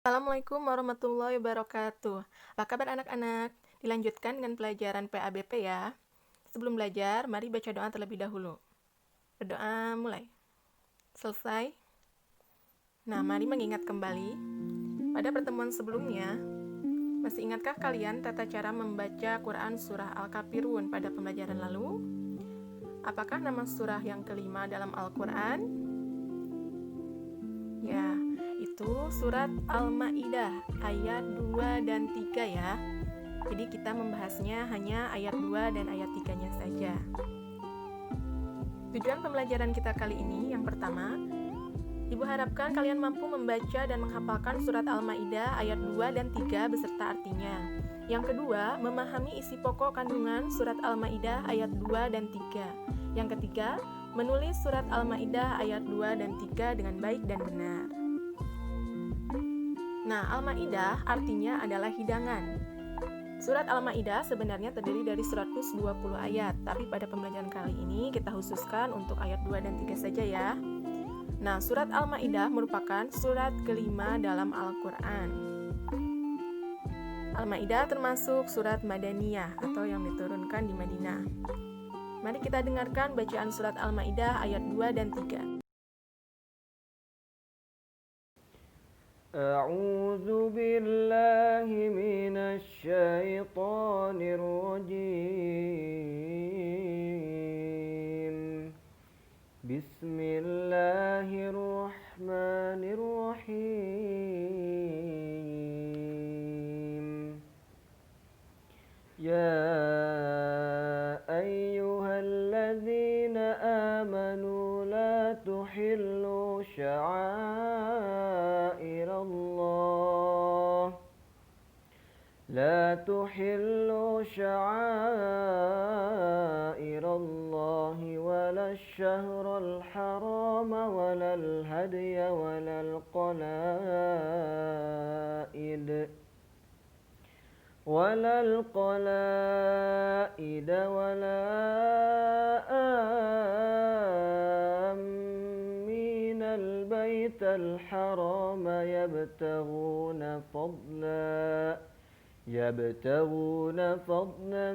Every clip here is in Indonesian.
Assalamualaikum warahmatullahi wabarakatuh. Apa kabar anak-anak? Dilanjutkan dengan pelajaran PABP ya. Sebelum belajar, mari baca doa terlebih dahulu. Berdoa mulai. Selesai? Nah, mari mengingat kembali. Pada pertemuan sebelumnya, masih ingatkah kalian tata cara membaca Quran surah Al-Kafirun pada pembelajaran lalu? Apakah nama surah yang kelima dalam Al-Quran? Ya, itu surat Al-Maidah ayat 2 dan 3 ya. Jadi kita membahasnya hanya ayat 2 dan ayat 3-nya saja. Tujuan pembelajaran kita kali ini yang pertama, Ibu harapkan kalian mampu membaca dan menghafalkan surat Al-Maidah ayat 2 dan 3 beserta artinya. Yang kedua, memahami isi pokok kandungan surat Al-Maidah ayat 2 dan 3. Yang ketiga, menulis surat Al-Maidah ayat 2 dan 3 dengan baik dan benar. Nah, Al-Maidah artinya adalah hidangan. Surat Al-Maidah sebenarnya terdiri dari 120 ayat, tapi pada pembelajaran kali ini kita khususkan untuk ayat 2 dan 3 saja ya. Nah, surat Al-Maidah merupakan surat kelima dalam Al-Quran. Al-Maidah termasuk surat Madaniyah atau yang diturunkan di Madinah. Mari kita dengarkan bacaan surat Al-Maidah ayat 2 dan 3. أعوذ بالله من الشيطان الرجيم بسم الله الرحمن الرحيم يا أيها الذين آمنوا لا تحلوا شعائر الله ولا الشهر الحرام ولا الهدي ولا القلائد ولا آمين البيت الحرام يبتغون فضلا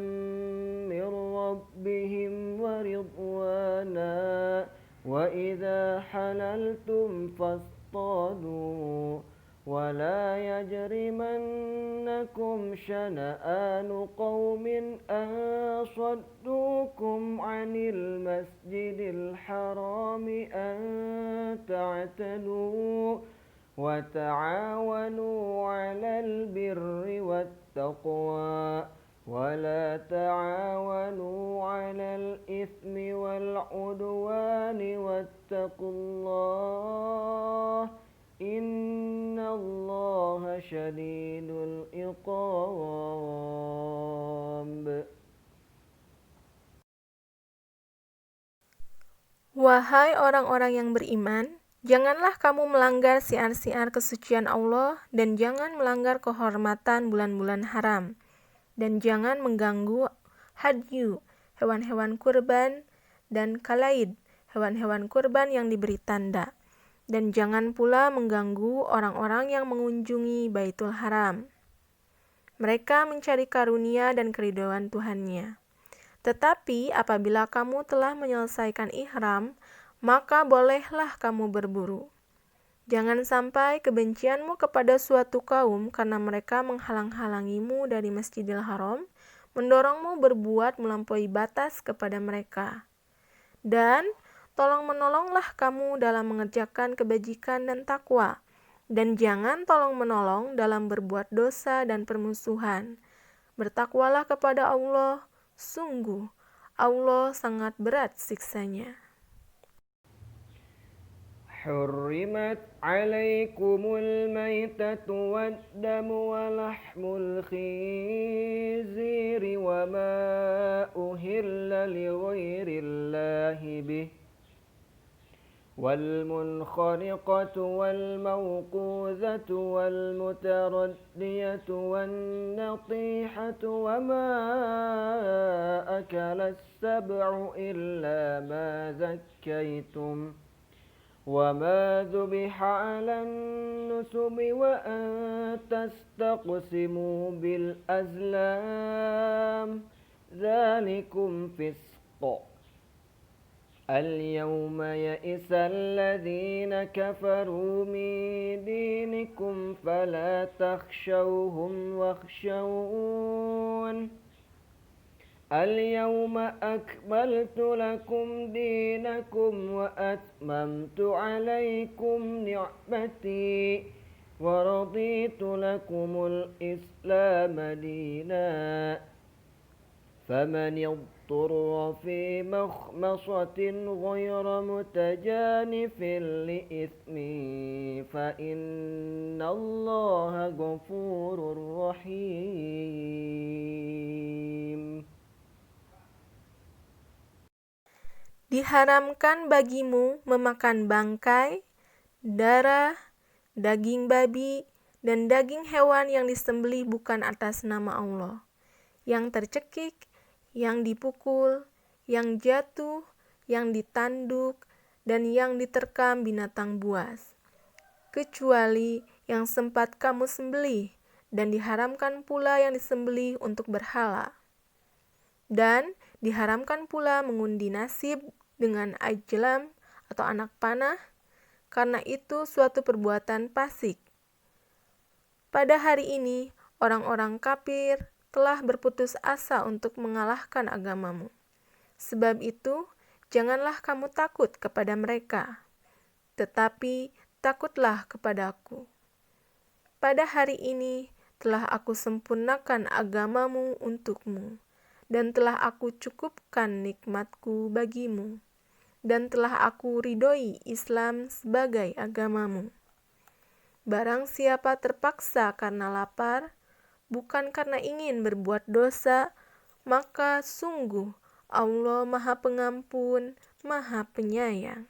من ربهم ورضوانا وإذا حللتم فاصطادوا ولا يجرمنكم شنآن قوم أن صدوكم عن المسجد الحرام أن تعتدوا وتعاونوا على البر والتقوى ولا تعاونوا على الإثم والعدوان واتقوا الله إن الله شديد العقاب. Wahai orang-orang yang beriman, janganlah kamu melanggar syiar-syiar kesucian Allah dan jangan melanggar kehormatan bulan-bulan haram. Dan jangan mengganggu hadyu, hewan-hewan kurban, dan kalaid, hewan-hewan kurban yang diberi tanda. Dan jangan pula mengganggu orang-orang yang mengunjungi Baitul Haram. Mereka mencari karunia dan keridhaan Tuhannya. Tetapi apabila kamu telah menyelesaikan ihram, maka bolehlah kamu berburu. Jangan sampai kebencianmu kepada suatu kaum karena mereka menghalang-halangimu dari Masjidil Haram, mendorongmu berbuat melampaui batas kepada mereka. Dan tolong-menolonglah kamu dalam mengerjakan kebajikan dan takwa, dan jangan tolong-menolong dalam berbuat dosa dan permusuhan. Bertakwalah kepada Allah, sungguh Allah sangat berat siksanya. حرمت عليكم الميتة والدم ولحم الخنزير وما أهل لغير الله به والمنخنقة والموقوذة والمتردية والنطيحة وما أكل السبع إلا ما ذكيتم وما ذبح على النسب وأن تستقسموا بالأزلام ذلكم فسق اليوم يئس الذين كفروا من دينكم فلا تخشوهم واخشون اليوم أكملت لكم دينكم وأتممت عليكم نعمتي ورضيت لكم الإسلام دينا فمن اضطر في مخمصة غير متجانف لإثم فإن الله غفور رحيم. Diharamkan bagimu memakan bangkai, darah, daging babi, dan daging hewan yang disembelih bukan atas nama Allah, yang tercekik, yang dipukul, yang jatuh, yang ditanduk, dan yang diterkam binatang buas, kecuali yang sempat kamu sembelih, dan diharamkan pula yang disembelih untuk berhala. Dan diharamkan pula mengundi nasib dengan ajlam atau anak panah, karena itu suatu perbuatan fasik. Pada hari ini, orang-orang kafir telah berputus asa untuk mengalahkan agamamu. Sebab itu, janganlah kamu takut kepada mereka, tetapi takutlah kepadaku. Pada hari ini telah aku sempurnakan agamamu untukmu, dan telah aku cukupkan nikmatku bagimu, dan telah aku ridhoi Islam sebagai agamamu. Barang siapa terpaksa karena lapar, bukan karena ingin berbuat dosa, maka sungguh Allah Maha Pengampun, Maha Penyayang.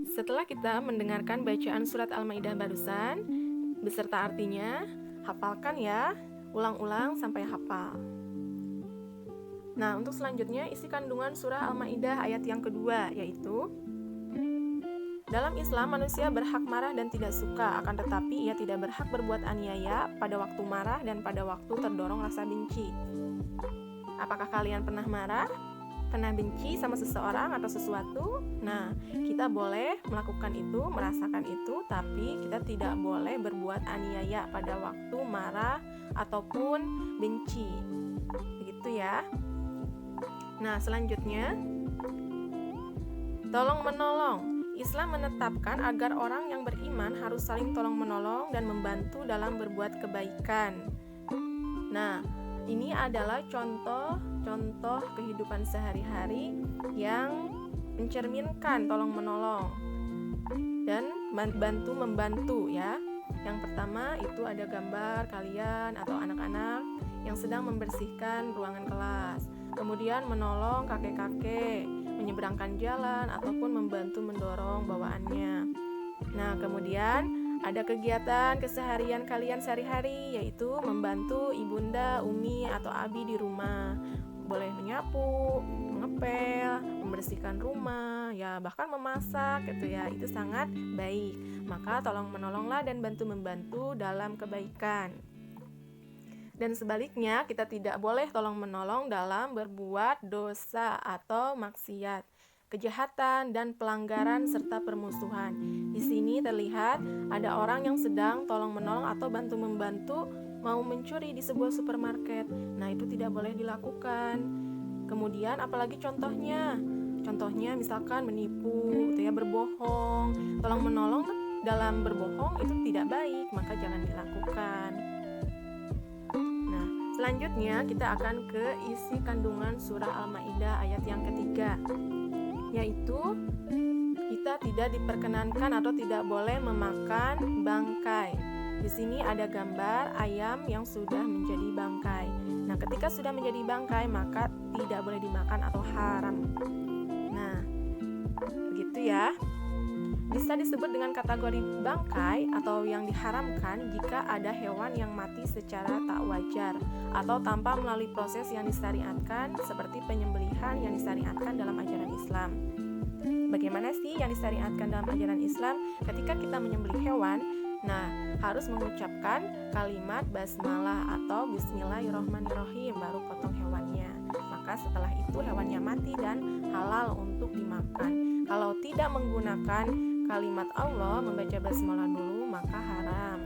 Setelah kita mendengarkan bacaan surat Al-Maidah barusan, beserta artinya, hafalkan ya, ulang-ulang sampai hafal. Nah, untuk selanjutnya isi kandungan surah Al-Maidah ayat yang kedua, yaitu dalam Islam manusia berhak marah dan tidak suka, akan tetapi ia tidak berhak berbuat aniaya pada waktu marah dan pada waktu terdorong rasa benci. Apakah kalian pernah marah? Pernah benci sama seseorang atau sesuatu? Nah, kita boleh melakukan itu, merasakan itu, tapi kita tidak boleh berbuat aniaya pada waktu marah ataupun benci. Begitu ya. Nah, selanjutnya, tolong-menolong. Islam menetapkan agar orang yang beriman harus saling tolong-menolong dan membantu dalam berbuat kebaikan. Nah, ini adalah contoh kehidupan sehari-hari yang mencerminkan tolong-menolong dan bantu-membantu ya. Yang pertama itu ada gambar kalian atau anak-anak yang sedang membersihkan ruangan kelas. Kemudian menolong kakek-kakek menyeberangkan jalan ataupun membantu mendorong bawaannya. Nah, kemudian ada kegiatan keseharian kalian sehari-hari, yaitu membantu ibunda, umi, atau abi di rumah. Boleh menyapu, mengepel, membersihkan rumah, ya bahkan memasak gitu ya. Itu sangat baik. Maka tolong menolonglah dan bantu-membantu dalam kebaikan. Dan sebaliknya, kita tidak boleh tolong-menolong dalam berbuat dosa atau maksiat, kejahatan, dan pelanggaran serta permusuhan. Di sini terlihat ada orang yang sedang tolong-menolong atau bantu-membantu mau mencuri di sebuah supermarket. Nah, itu tidak boleh dilakukan. Kemudian apalagi contohnya? Contohnya misalkan menipu, gitu ya, berbohong. Tolong-menolong dalam berbohong itu tidak baik, maka jangan dilakukan. Selanjutnya kita akan ke isi kandungan surah Al-Maidah ayat yang ketiga, yaitu kita tidak diperkenankan atau tidak boleh memakan bangkai. Di sini ada gambar ayam yang sudah menjadi bangkai. Nah, ketika sudah menjadi bangkai maka tidak boleh dimakan atau haram. Nah, begitu ya. Bisa disebut dengan kategori bangkai atau yang diharamkan jika ada hewan yang mati secara tak wajar atau tanpa melalui proses yang disyariatkan seperti penyembelihan yang disyariatkan dalam ajaran Islam. Bagaimana sih yang disyariatkan dalam ajaran Islam ketika kita menyembelih hewan? Nah, harus mengucapkan kalimat basmalah atau bismillahirrohmanirrohim baru potong hewannya. Maka setelah itu hewannya mati dan halal untuk dimakan. Kalau tidak menggunakan kalimat Allah, membaca basmalah dulu, maka haram.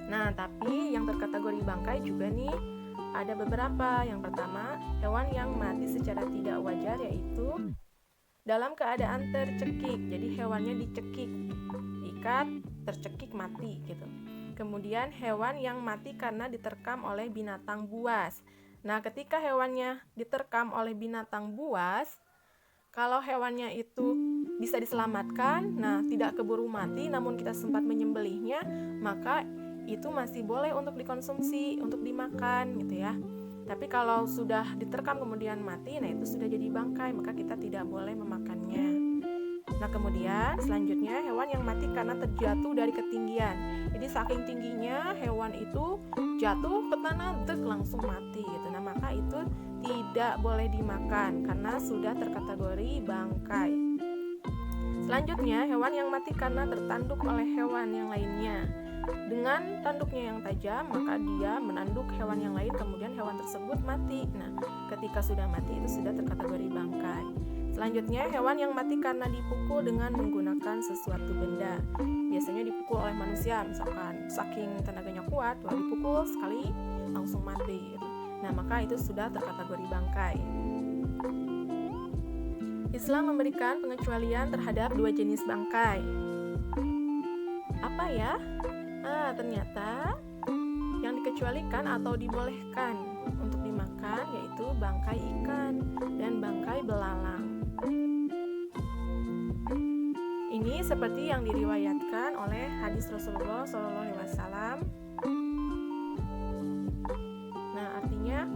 Nah, tapi yang terkategori bangkai juga nih ada beberapa. Yang pertama, hewan yang mati secara tidak wajar, yaitu dalam keadaan tercekik. Jadi hewannya dicekik, ikat, tercekik, mati gitu. Kemudian hewan yang mati karena diterkam oleh binatang buas. Nah, ketika hewannya diterkam oleh binatang buas, kalau hewannya itu bisa diselamatkan, nah tidak keburu mati namun kita sempat menyembelihnya, maka itu masih boleh untuk dikonsumsi, untuk dimakan gitu ya. Tapi kalau sudah diterkam kemudian mati, nah itu sudah jadi bangkai, maka kita tidak boleh memakannya. Nah, kemudian selanjutnya hewan yang mati karena terjatuh dari ketinggian. Jadi saking tingginya hewan itu jatuh ke tanah, langsung mati gitu. Nah, maka itu tidak boleh dimakan karena sudah terkategori bangkai. Selanjutnya, hewan yang mati karena tertanduk oleh hewan yang lainnya. Dengan tanduknya yang tajam, maka dia menanduk hewan yang lain, kemudian hewan tersebut mati. Nah, ketika sudah mati itu sudah terkategori bangkai. Selanjutnya, hewan yang mati karena dipukul dengan menggunakan sesuatu benda. Biasanya dipukul oleh manusia, misalkan saking tenaganya kuat, lalu dipukul sekali langsung mati gitu. Nah, maka itu sudah terkategori bangkai. Islam memberikan pengecualian terhadap 2 jenis bangkai. Apa ya? Ternyata yang dikecualikan atau dibolehkan untuk dimakan yaitu bangkai ikan dan bangkai belalang. Ini seperti yang diriwayatkan oleh hadis Rasulullah SAW. Nah, artinya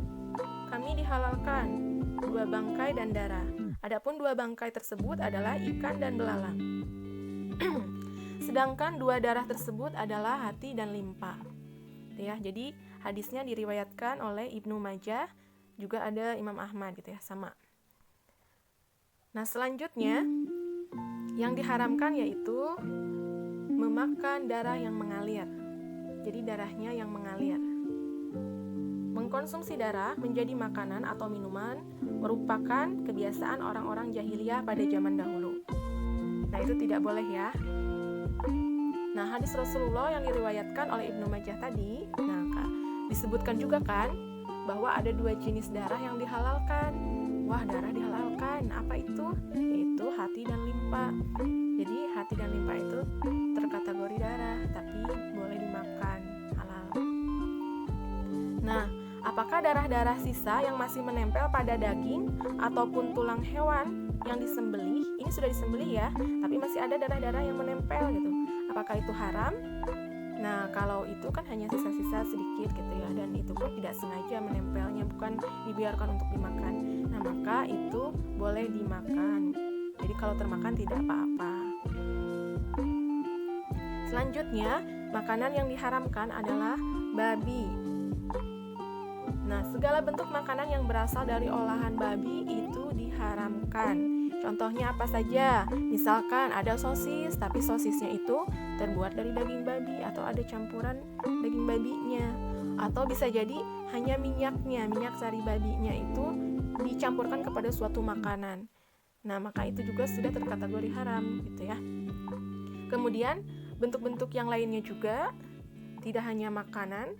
kami dihalalkan 2 bangkai dan darah. Adapun 2 bangkai tersebut adalah ikan dan belalang. Sedangkan 2 darah tersebut adalah hati dan limpa. Ya, jadi hadisnya diriwayatkan oleh Ibnu Majah, juga ada Imam Ahmad gitu ya, sama. Nah, selanjutnya yang diharamkan yaitu memakan darah yang mengalir. Jadi darahnya yang mengalir. Mengkonsumsi darah menjadi makanan atau minuman merupakan kebiasaan orang-orang jahiliyah pada zaman dahulu. Nah, itu tidak boleh ya. Nah, hadis Rasulullah yang diriwayatkan oleh Ibnu Majah tadi, nah disebutkan juga kan bahwa ada 2 jenis darah yang dihalalkan. Wah, darah dihalalkan. Apa itu? Yaitu hati dan limpa. Jadi hati dan limpa itu terkategori darah, tapi boleh dimakan, halal. Nah, apakah darah-darah sisa yang masih menempel pada daging ataupun tulang hewan yang disembelih, ini sudah disembelih ya, tapi masih ada darah-darah yang menempel gitu, apakah itu haram? Nah, kalau itu kan hanya sisa-sisa sedikit gitu ya, dan itu pun tidak sengaja menempelnya, bukan dibiarkan untuk dimakan. Nah, maka itu boleh dimakan. Jadi kalau termakan tidak apa-apa. Selanjutnya, makanan yang diharamkan adalah babi. Nah, segala bentuk makanan yang berasal dari olahan babi itu diharamkan. Contohnya apa saja? Misalkan ada sosis, tapi sosisnya itu terbuat dari daging babi atau ada campuran daging babinya. Atau bisa jadi hanya minyaknya, minyak sari babinya itu dicampurkan kepada suatu makanan. Nah, maka itu juga sudah terkategori haram gitu ya. Kemudian, bentuk-bentuk yang lainnya juga tidak hanya makanan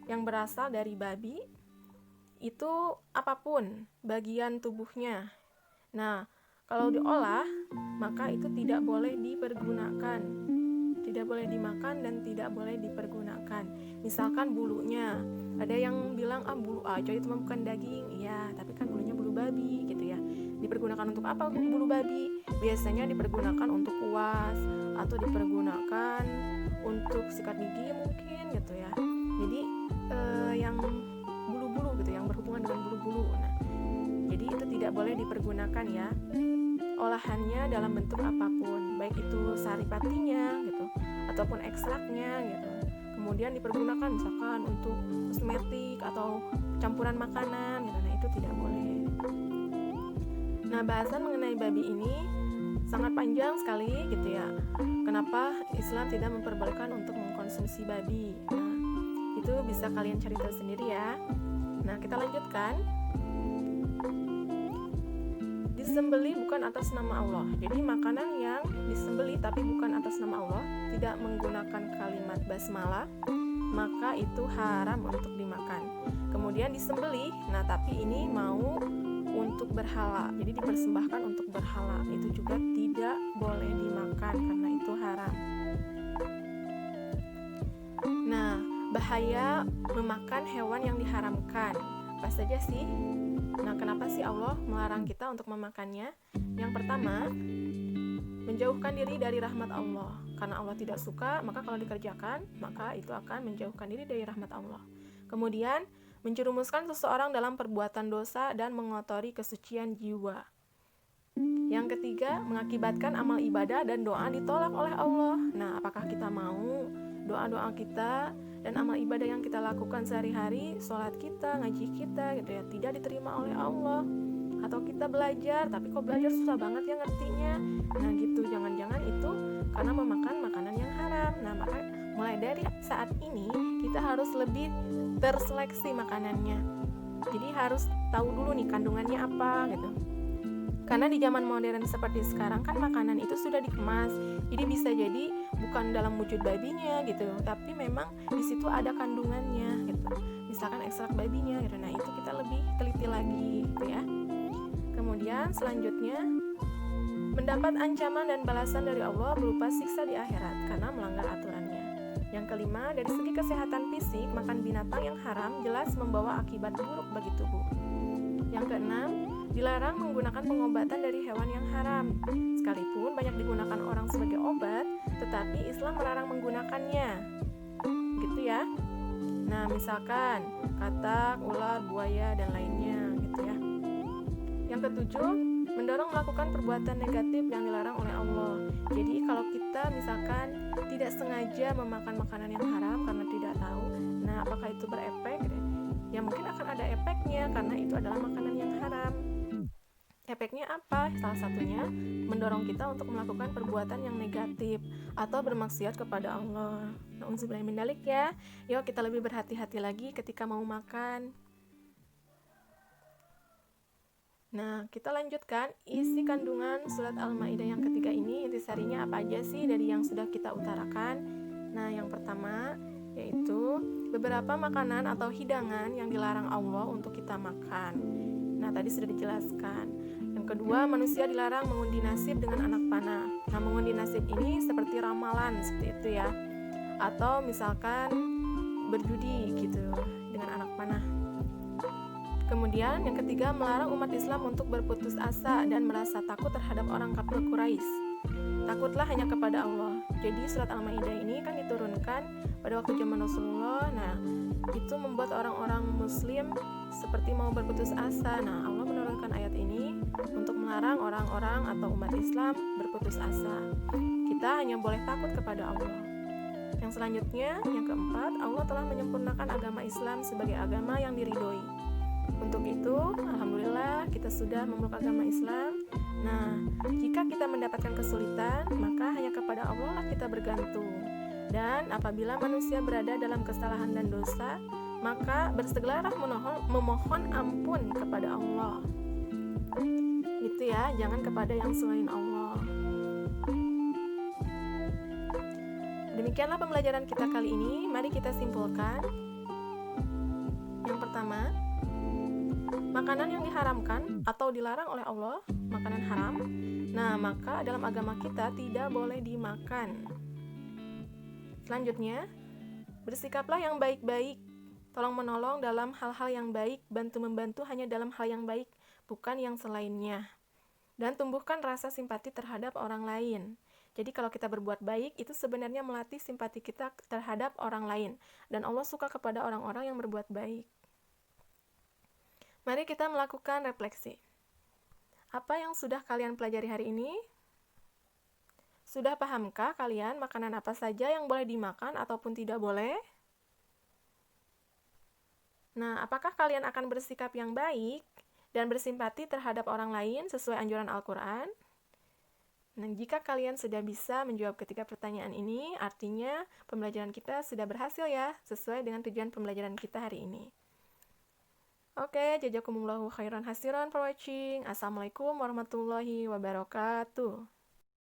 yang berasal dari babi, itu apapun bagian tubuhnya. Nah, kalau diolah, maka itu tidak boleh dipergunakan. Tidak boleh dimakan dan tidak boleh dipergunakan. Misalkan bulunya, ada yang bilang bulu aja itu bukan daging. Iya, tapi kan bulunya bulu babi gitu ya. Dipergunakan untuk apa bulu babi? Biasanya dipergunakan untuk kuas atau dipergunakan untuk sikat gigi mungkin gitu ya. Jadi yang bulu-bulu gitu, yang berhubungan dengan bulu-bulu. Nah, jadi itu tidak boleh dipergunakan ya. Olahannya dalam bentuk apapun, baik itu saripatinya gitu ataupun ekstraknya gitu. Kemudian dipergunakan misalkan untuk kosmetik atau campuran makanan gitu. Nah, itu tidak boleh. Nah, bahasan mengenai babi ini sangat panjang sekali gitu ya. Kenapa Islam tidak memperbolehkan untuk mengkonsumsi babi? Nah, itu bisa kalian cari tahu sendiri ya. Nah, kita lanjutkan. Disembeli bukan atas nama Allah. Jadi makanan yang disembeli tapi bukan atas nama Allah, tidak menggunakan kalimat basmalah, maka itu haram untuk dimakan. Kemudian disembeli, nah tapi ini mau untuk berhala, jadi dipersembahkan untuk berhala, itu juga tidak boleh dimakan karena itu haram. Nah, bahaya memakan hewan yang diharamkan apa saja sih? Nah, kenapa sih Allah melarang kita untuk memakannya? Yang pertama, menjauhkan diri dari rahmat Allah. Karena Allah tidak suka, maka kalau dikerjakan, maka itu akan menjauhkan diri dari rahmat Allah. Kemudian, menjerumuskan seseorang dalam perbuatan dosa dan mengotori kesucian jiwa. Yang ketiga, mengakibatkan amal ibadah dan doa ditolak oleh Allah. Nah, apakah kita mau doa-doa kita dan amal ibadah yang kita lakukan sehari-hari, sholat kita, ngaji kita gitu ya, tidak diterima oleh Allah? Atau kita belajar, tapi kok belajar susah banget ya ngertinya? Nah gitu, jangan-jangan itu karena memakan makanan yang haram. Nah, maka mulai dari saat ini kita harus lebih terseleksi makanannya. Jadi harus tahu dulu nih kandungannya apa gitu. Karena di zaman modern seperti sekarang kan makanan itu sudah dikemas, jadi bisa jadi bukan dalam wujud babinya gitu, tapi memang di situ ada kandungannya gitu. Misalkan ekstrak babinya gitu. Nah, itu kita lebih teliti lagi gitu ya. Kemudian selanjutnya, mendapat ancaman dan balasan dari Allah berupa siksa di akhirat karena melanggar aturannya. Yang kelima, dari segi kesehatan fisik, makan binatang yang haram jelas membawa akibat buruk bagi tubuh. Yang keenam, dilarang menggunakan pengobatan dari hewan yang haram. Sekalipun banyak digunakan orang sebagai obat, tetapi Islam melarang menggunakannya. Gitu ya. Nah, misalkan katak, ular, buaya, dan lainnya gitu ya. Yang ketujuh, mendorong melakukan perbuatan negatif yang dilarang oleh Allah. Jadi kalau kita misalkan tidak sengaja memakan makanan yang haram karena tidak tahu, nah apakah itu berefek? Ya mungkin akan ada efeknya karena itu adalah makanan yang haram. Efeknya apa? Salah satunya mendorong kita untuk melakukan perbuatan yang negatif atau bermaksiat kepada Allah. Nauzubillah min dzalik ya. Yuk kita lebih berhati-hati lagi ketika mau makan. Nah, kita lanjutkan isi kandungan surat Al-Maidah yang ketiga ini. Intisarinya apa aja sih dari yang sudah kita utarakan? Nah, yang pertama yaitu beberapa makanan atau hidangan yang dilarang Allah untuk kita makan. Nah, tadi sudah dijelaskan. Yang kedua, manusia dilarang mengundi nasib dengan anak panah. Nah, mengundi nasib ini seperti ramalan, seperti itu ya. Atau misalkan berjudi gitu dengan anak panah. Kemudian yang ketiga, melarang umat Islam untuk berputus asa dan merasa takut terhadap orang kafir Quraisy. Takutlah hanya kepada Allah. Jadi surat Al-Maidah ini kan diturunkan pada waktu zaman Rasulullah. Nah, itu membuat orang-orang muslim seperti mau berputus asa. Nah, Allah menurunkan ayat ini untuk melarang orang-orang atau umat Islam berputus asa. Kita hanya boleh takut kepada Allah. Yang selanjutnya, yang keempat, Allah telah menyempurnakan agama Islam sebagai agama yang diridhoi. Untuk itu, alhamdulillah kita sudah memeluk agama Islam. Nah, jika kita mendapatkan kesulitan, maka hanya kepada Allah lah kita bergantung. Dan apabila manusia berada dalam kesalahan dan dosa, maka bersegeralah memohon ampun kepada Allah. Gitu ya, jangan kepada yang selain Allah. Demikianlah pembelajaran kita kali ini. Mari kita simpulkan. Yang pertama, makanan yang diharamkan atau dilarang oleh Allah, makanan haram, nah maka dalam agama kita tidak boleh dimakan. Selanjutnya, bersikaplah yang baik-baik, tolong menolong dalam hal-hal yang baik, bantu-membantu hanya dalam hal yang baik, bukan yang selainnya. Dan tumbuhkan rasa simpati terhadap orang lain. Jadi kalau kita berbuat baik, itu sebenarnya melatih simpati kita terhadap orang lain. Dan Allah suka kepada orang-orang yang berbuat baik. Mari kita melakukan refleksi. Apa yang sudah kalian pelajari hari ini? Sudah pahamkah kalian makanan apa saja yang boleh dimakan ataupun tidak boleh? Nah, apakah kalian akan bersikap yang baik dan bersimpati terhadap orang lain sesuai anjuran Al-Quran. Nah, jika kalian sudah bisa menjawab ketiga pertanyaan ini, artinya pembelajaran kita sudah berhasil ya, sesuai dengan tujuan pembelajaran kita hari ini. Oke, jazakumullahu khairan hasiran for watching. Assalamualaikum warahmatullahi wabarakatuh.